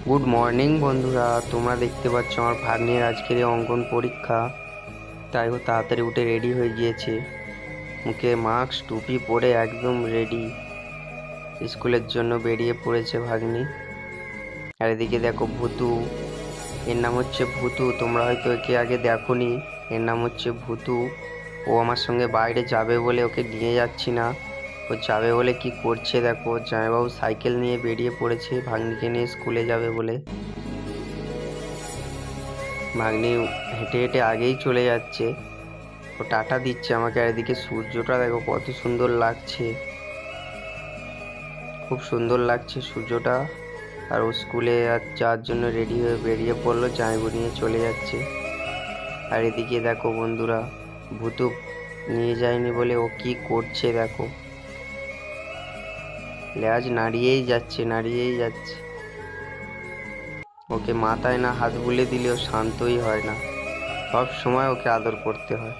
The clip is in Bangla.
গুড মর্নিং বন্ধুরা, তোমরা দেখতে পাচ্ছ আমার ভাগ্নের আজকের অঙ্কন পরীক্ষা। তাই ও তাড়াতাড়ি উঠে রেডি হয়ে গিয়েছে, মুখে মাস্ক টুপি পরে একদম রেডি স্কুলের জন্য বেরিয়ে পড়েছে ভাগ্নি। আর এদিকে দেখো ভূতু, এর নাম হচ্ছে ভূতু, তোমরা হয়তো একে আগে দেখোনি। এর নাম হচ্ছে ভূতু। ও আমার সঙ্গে বাইরে যাবে বলে ওকে নিয়ে যাচ্ছি না। ও যাবে বলে কি করছে দেখো, জামাইবাবু সাইকেল নিয়ে বেরিয়ে পড়েছে ভাগ্নিকে নিয়ে স্কুলে যাবে বলে। ভাগ্নি হেঁটে হেঁটে আগেই চলে যাচ্ছে, ও টাটা দিচ্ছে আমাকে। আর এদিকে সূর্যটা দেখো কত সুন্দর লাগছে, খুব সুন্দর লাগছে সূর্যটা। আর ও স্কুলে যাওয়ার জন্য রেডি হয়ে বেরিয়ে পড়লো, জামাইবু নিয়ে চলে যাচ্ছে। আর এদিকে দেখো বন্ধুরা, ভূতু নিয়ে যায়নি বলে ও কি করছে দেখো, লেজ নাড়িয়েই যাচ্ছে নাড়িয়েই যাচ্ছে। ওকে মাথায় না হাত বুলিয়ে দিলেও শান্তই হয় না, সব সময় ওকে আদর করতে হয়।